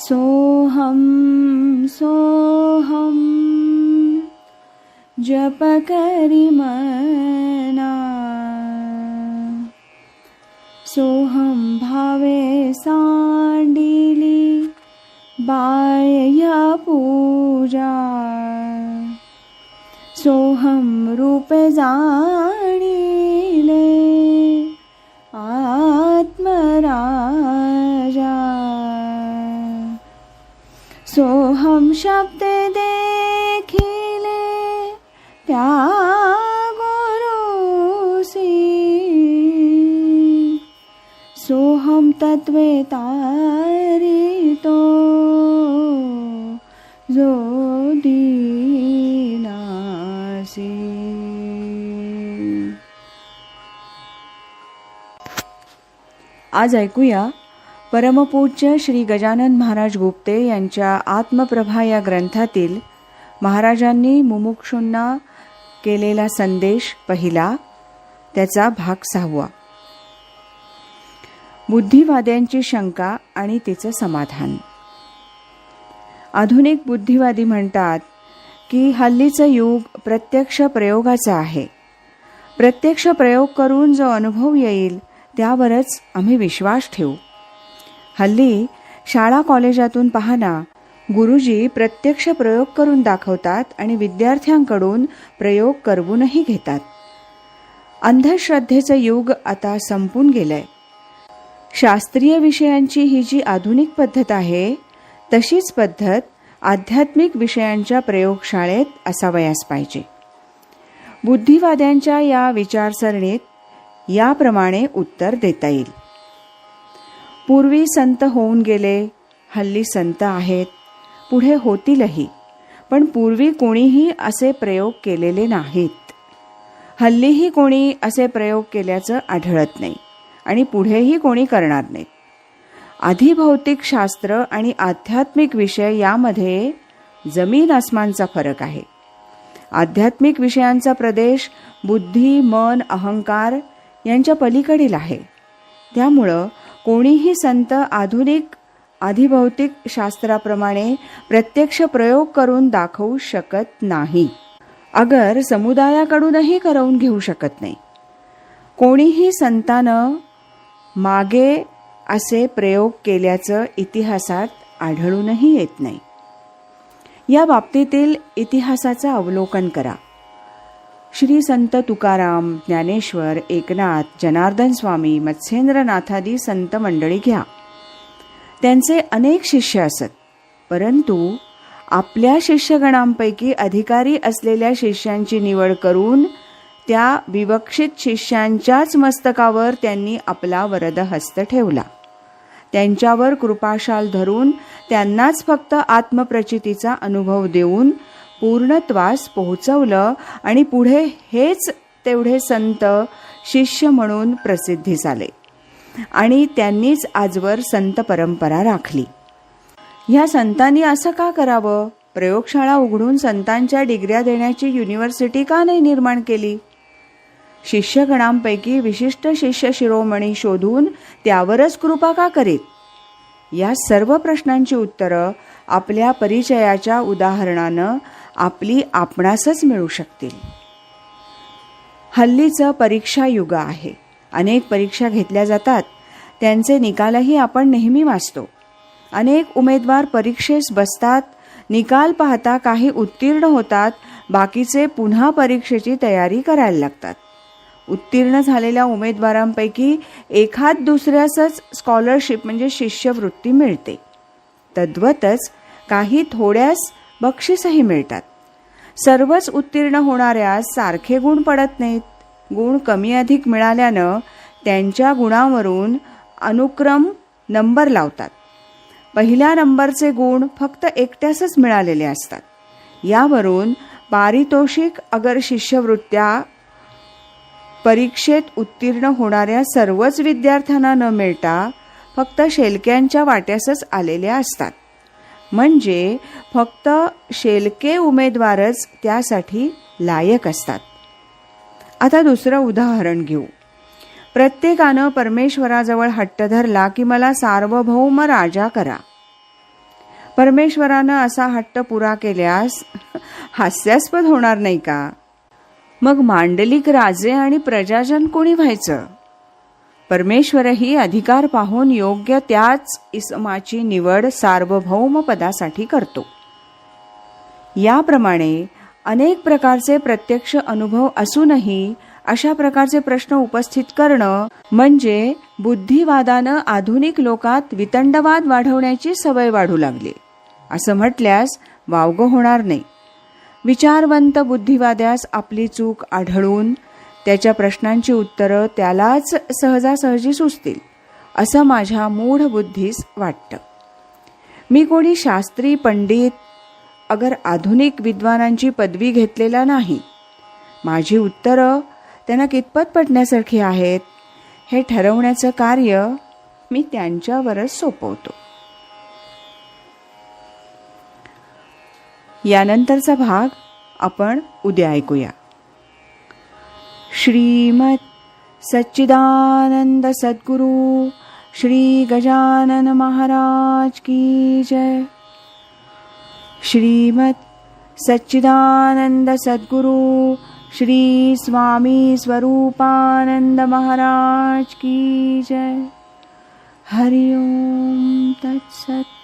सोहम सोहम जप करी मना, सोहम भावे सांडिली बाह्य पूजा, सोहम रूप जाणिले आत्मराजा, सोहम शब्द देखिले त्या गुरुसी, सोहम तत्वे तारितो जो दीनासी. आज ऐकूया परमपूज्य श्री गजानन महाराज गुप्ते यांच्या आत्मप्रभा या ग्रंथातील महाराजांनी मुमुक्षूंना केलेला संदेश पहिला, त्याचा भाग 6. बुद्धिवाद्यांची शंका आणि तिचं समाधान. आधुनिक बुद्धिवादी म्हणतात की हल्लीचं युग प्रत्यक्ष प्रयोगाचं आहे. प्रत्यक्ष प्रयोग करून जो अनुभव येईल त्यावरच आम्ही विश्वास ठेवू. हल्ली शाळा कॉलेजातून पाहना, गुरुजी प्रत्यक्ष प्रयोग करून दाखवतात आणि विद्यार्थ्यांकडून प्रयोग करवूनही घेतात. अंधश्रद्धेचं युग आता संपून गेलंय. शास्त्रीय विषयांची ही जी आधुनिक पद्धत आहे, तशीच पद्धत आध्यात्मिक विषयांच्या प्रयोगशाळेत असावयास पाहिजे. बुद्धिवाद्यांच्या या विचारसरणीत याप्रमाणे उत्तर देता येईल. पूर्वी संत होऊन गेले, हल्ली संत आहेत, पुढे होतीलही, पण पूर्वी कोणीही असे प्रयोग केलेले नाहीत. हल्लीही कोणी असे प्रयोग केल्याचं आढळत नाही आणि पुढेही कोणी करणार नाहीत. आधी भौतिक शास्त्र आणि आध्यात्मिक विषय यामध्ये जमीन आसमानचा फरक आहे. आध्यात्मिक विषयांचा प्रदेश बुद्धी, मन, अहंकार यांच्या पलीकडील आहे. त्यामुळं कोणीही संत आधुनिक आधिभौतिक शास्त्राप्रमाणे प्रत्यक्ष प्रयोग करून दाखवू शकत नाही. अगर समुदायाकडूनही करवून घेऊ शकत नाही. कोणीही संतानं मागे असे प्रयोग केल्याचं इतिहासात आढळूनही येत नाही. या बाबतीतील इतिहासाचं अवलोकन करा. श्री संत तुकाराम, ज्ञानेश्वर, एकनाथ, जनार्दन स्वामी, मत्स्येंद्रनाथादी संत मंडळी घ्या. त्यांचे अनेक शिष्य असत, परंतु आपल्या शिष्यगणांपैकी अधिकारी असलेल्या शिष्यांची निवड करून त्या विवक्षित शिष्यांच्याच मस्तकावर त्यांनी आपला वरदहस्त ठेवला. त्यांच्यावर कृपाशाल धरून त्यांनाच फक्त आत्मप्रचितीचा अनुभव देऊन पूर्णत्वास पोहोचवलं आणि पुढे हेच तेवढे संत शिष्य म्हणून प्रसिद्धीस आले आणि त्यांनीच आजवर संत परंपरा राखली. ह्या संतांनी असं का करावं? प्रयोगशाळा उघडून संतांच्या डिग्र्या देण्याची युनिव्हर्सिटी का नाही निर्माण केली? शिष्यगणांपैकी विशिष्ट शिष्य शिरोमणी शोधून त्यावरच कृपा का करीत? या सर्व प्रश्नांची उत्तरं आपल्या परिचयाच्या उदाहरणानं आपली आपणासच मिळू शकतील. हल्लीचं परीक्षा युग आहे. अनेक परीक्षा घेतल्या जातात, त्यांचे निकालही आपण नेहमी वाचतो. अनेक उमेदवार परीक्षेस बसतात, निकाल पाहता काही उत्तीर्ण होतात, बाकीचे पुन्हा परीक्षेची तयारी करायला लागतात. उत्तीर्ण झालेल्या उमेदवारांपैकी एखाद दुसऱ्यासच स्कॉलरशिप म्हणजे शिष्यवृत्ती मिळते. तद्वतच काही थोड्यास बक्षीसही मिळतात. सर्वच उत्तीर्ण होणाऱ्यास सारखे गुण पडत नाहीत. गुण कमी अधिक मिळाल्यानं त्यांच्या गुणावरून अनुक्रम नंबर लावतात. पहिल्या नंबरचे गुण फक्त एकट्यासच मिळालेले असतात. यावरून पारितोषिक अगर शिष्यवृत्त्या परीक्षेत उत्तीर्ण होणाऱ्या सर्वच विद्यार्थ्यांना न मिळता फक्त शेलक्यांच्या वाट्यासच आलेल्या असतात. म्हणजे फक्त शेलके उमेदवारच त्यासाठी लायक असतात. आता दुसरं उदाहरण घेऊ. प्रत्येकानं परमेश्वराजवळ हट्ट धरला की मला सार्वभौम राजा करा. परमेश्वरानं असा हट्ट पुरा केल्यास हास्यास्पद होणार नाही का? मग मांडलिक राजे आणि प्रजाजन कोणी व्हायचं? परमेश्वरही अधिकार पाहून योग्य त्याच इसमाची निवड सार्वभौम पदासाठी करतो. याप्रमाणे अनेक प्रकारचे प्रत्यक्ष अनुभव असूनही अशा प्रकारचे प्रश्न उपस्थित करणं म्हणजे बुद्धिवादानं आधुनिक लोकात वितंडवाद वाढवण्याची सवय वाढू लागली असं म्हटल्यास वावगं होणार नाही. विचारवंत बुद्धिवाद्यास आपली चूक आढळून त्याच्या प्रश्नांची उत्तरं त्यालाच सहजासहजी सुचतील असं माझ्या मूढ बुद्धीस वाटतं. मी कोणी शास्त्री पंडित अगर आधुनिक विद्वानांची पदवी घेतलेला नाही. माझी उत्तरं त्यांना कितपत पटण्यासारखी आहेत हे ठरवण्याचं कार्य मी त्यांच्यावरच सोपवतो. यानंतरचा भाग आपण उद्या ऐकूया. श्रीमद सच्चिदानंद सद्गुरु श्री गजानन महाराज की जय. श्रीमद सच्चिदानंद सद्गुरु श्री स्वामी स्वरूपानंद महाराज की जय. हरि ओम तत्सत.